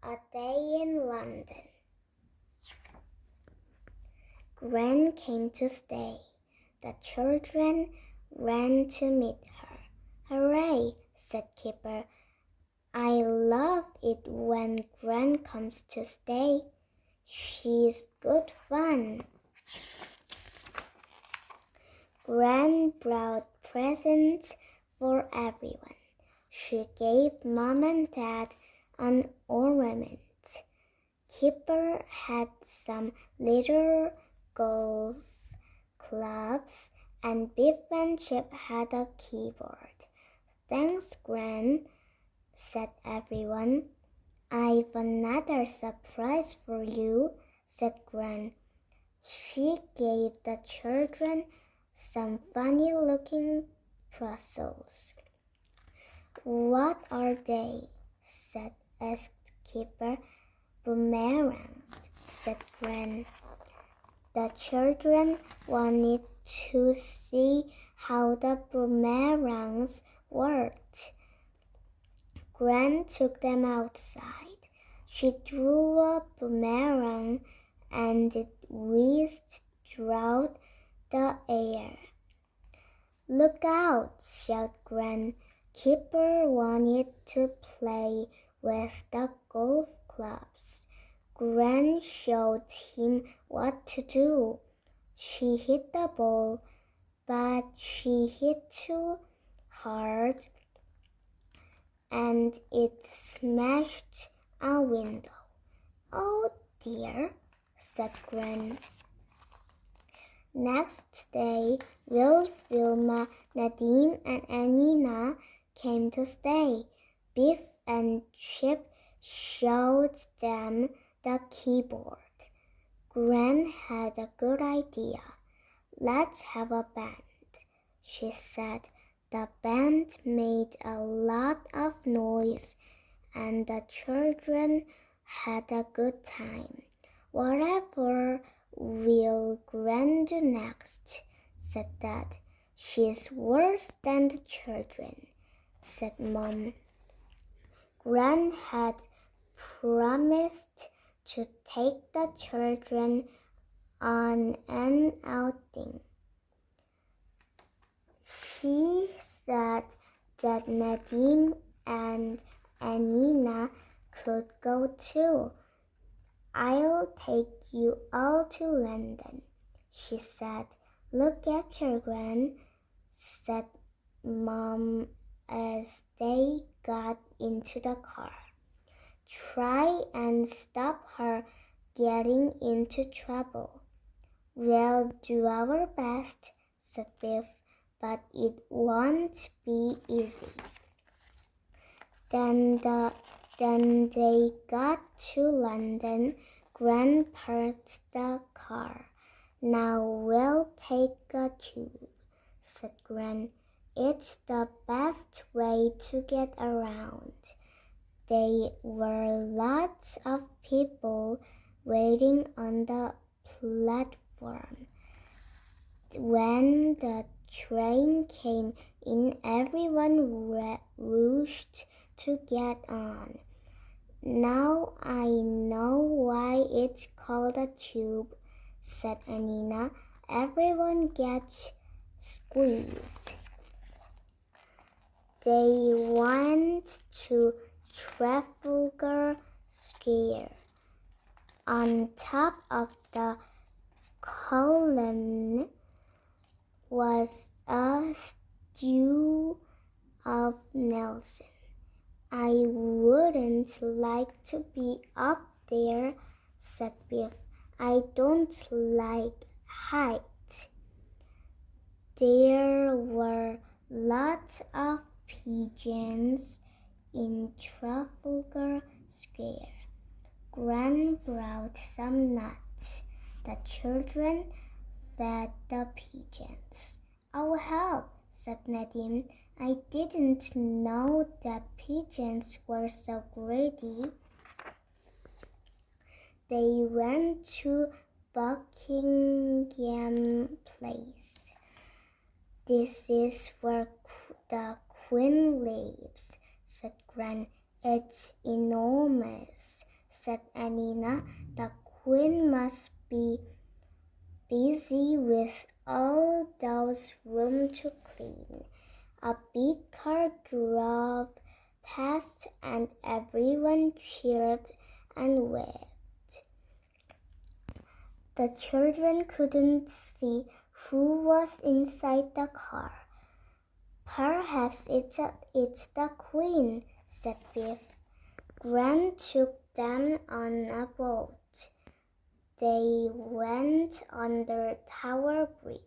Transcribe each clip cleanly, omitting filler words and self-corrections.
A day in London. Gran came to stay. The children ran to meet her. "Hooray," said Kipper. "I love it when Gran comes to stay. She's good fun." Gran brought presents for everyone. She gave Mom and Dad an ornament. Kipper had some little golf clubs, and Biff and Chip had a keyboard. "Thanks, Gran," said everyone. "I've another surprise for you," said Gran. She gave the children some funny-looking puzzles. "What are they?" asked Kipper. "Boomerangs," said Gran. The children wanted to see how the boomerangs worked. Gran took them outside. She drew a boomerang and it whizzed through the air. "Look out!" shouted Gran. Kipper wanted to play with the golf clubs. Gran showed him what to do. She hit the ball, but she hit too hard and it smashed a window. "Oh dear," said Gran. Next day, Will, Wilma, Nadim, and Anina came to stay. Biff and Chip showed them the keyboard. Gran had a good idea. "Let's have a band," she said. The band made a lot of noise, and the children had a good time. "Whatever will Gran do next?" said Dad. "She's worse than the children," said Mom. Gran had promised to take the children on an outing. She said that Nadim and Anina could go too. "I'll take you all to London," she said. "Look at your Gran," said Mom as they got into the car. "Try and stop her getting into trouble." "We'll do our best," said Biff, "but it won't be easy." Then they got to London. Gran parked the car. "Now we'll take a tube," said Gran. "It's the best way to get around." There were lots of people waiting on the platform. When the train came in, everyone rushed to get on. "Now I know why it's called a tube," said Anina. "Everyone gets squeezed." They went to Trafalgar Square. On top of the column was a statue of Nelson. "I wouldn't like to be up there," said Biff. "I don't like heights." There were lots of pigeons in Trafalgar Square. Gran brought some nuts. The children fed the pigeons. "Oh, help," said Nadim. "I didn't know that pigeons were so greedy." They went to Buckingham Palace. "This is where the Queen lives," said Gran. "It's enormous." said Anina. The queen must be busy with all those rooms to clean. A big car drove past and everyone cheered and waved. The children couldn't see who was inside the car. Perhaps it's the queen, said Biff. Gran took them on a boat. They went under Tower Bridge.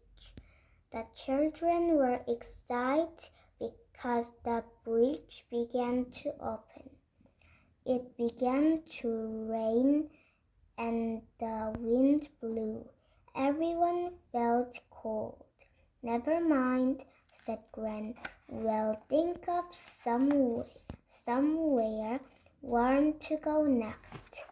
The children were excited because the bridge began to open. It began to rain and the wind blew. Everyone felt cold. Never mind, said Gran. We'll think of somewhere warm to go next.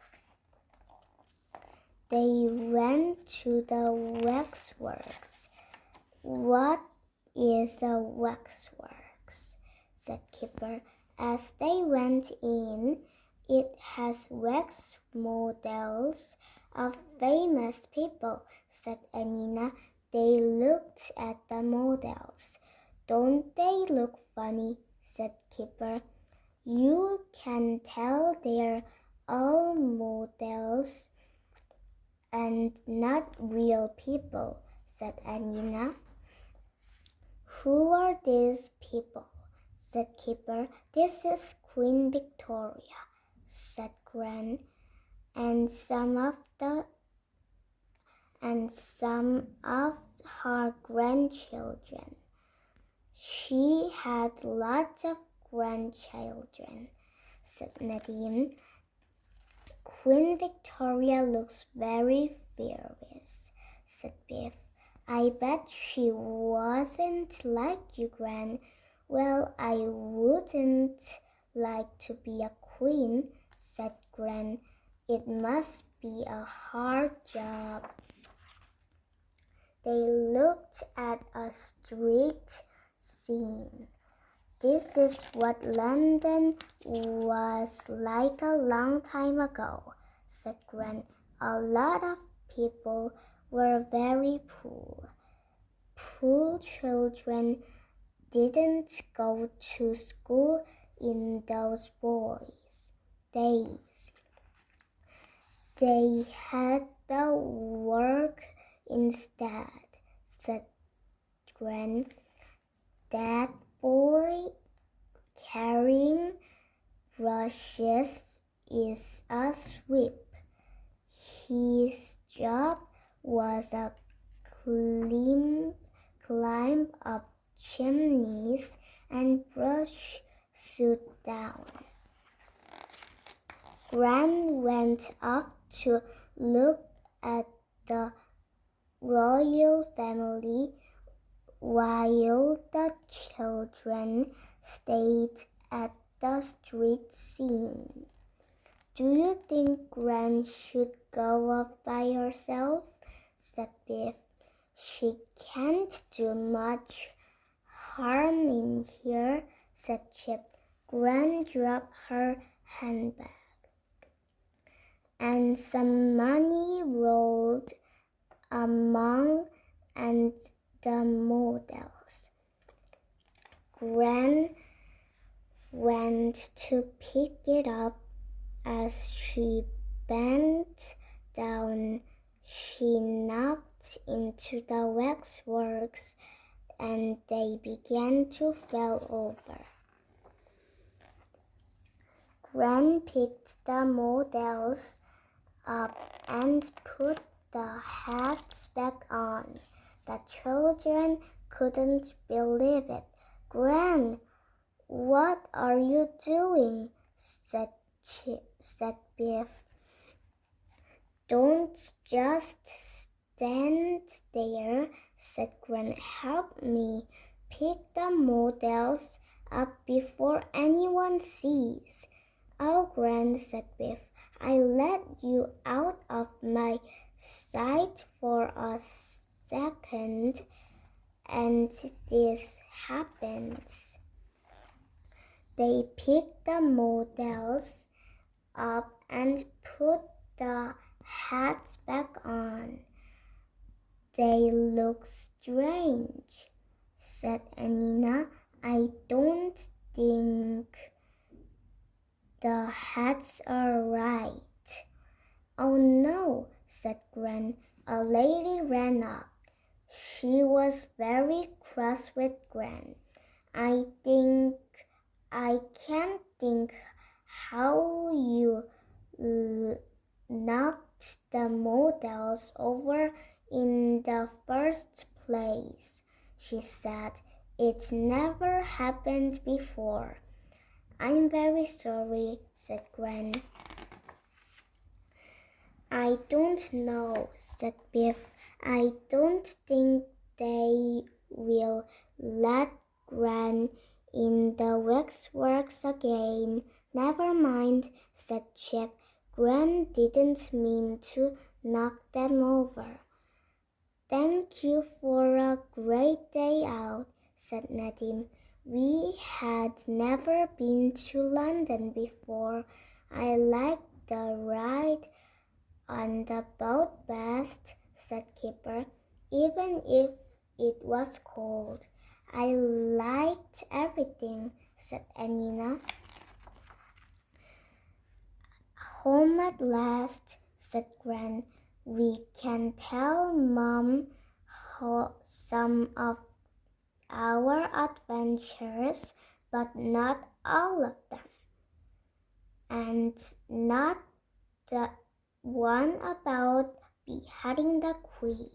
They went to the waxworks. What is a waxworks? Said Kipper. As they went in, it has wax models of famous people, said Anina. They looked at the models. Don't they look funny? Said Kipper. You can tell they're all models and not real people, said Anina. Who are these people? Said Kipper. This is Queen Victoria, said Gran, and some of her grandchildren. She had lots of grandchildren, said Nadine. Queen Victoria looks very fierce, said Biff. I bet she wasn't like you, Gran. Well, I wouldn't like to be a queen, said Gran. It must be a hard job. They looked at a street scene. This is what London was like a long time ago, said Gran. A lot of people were very poor. Poor children didn't go to school in those days. They had to work instead, said Gran. That boy carrying brushes is a sweep. His job was to climb up chimneys and brush soot down. Gran went off to look at the royal family while the children stayed at the street scene. Do you think Gran should go off by herself? Said Biff. She can't do much harm in here, said Chip. Gran dropped her handbag, and some money rolled among and the models. Gran went to pick it up. As she bent down, she knocked into the waxworks and they began to fall over. Gran picked the models up and put the hats back on. The children couldn't believe it. Gran, what are you doing? said Biff. Don't just stand there, said Gran. Help me pick the models up before anyone sees. Oh, Gran, said Biff, I let you out of my sight for a second, and this happens. They picked the models up and put the hats back on. They look strange, said Anina. I don't think the hats are right. Oh no, said Gran. A lady ran up. She was very cross with Gran. I can't think how you knocked the models over in the first place, she said. It's never happened before. I'm very sorry, said Gran. I don't know, said Biff. I don't think they will let Gran in the waxworks again. Never mind, said Chip. Gran didn't mean to knock them over. Thank you for a great day out, said Nadim. We had never been to London before. I liked the ride on the boat best, said Kipper, even if it was cold. I liked everything, said Anina. Home at last, said Gran. We can tell Mom some of our adventures, but not all of them. And not the one about beheading the queen.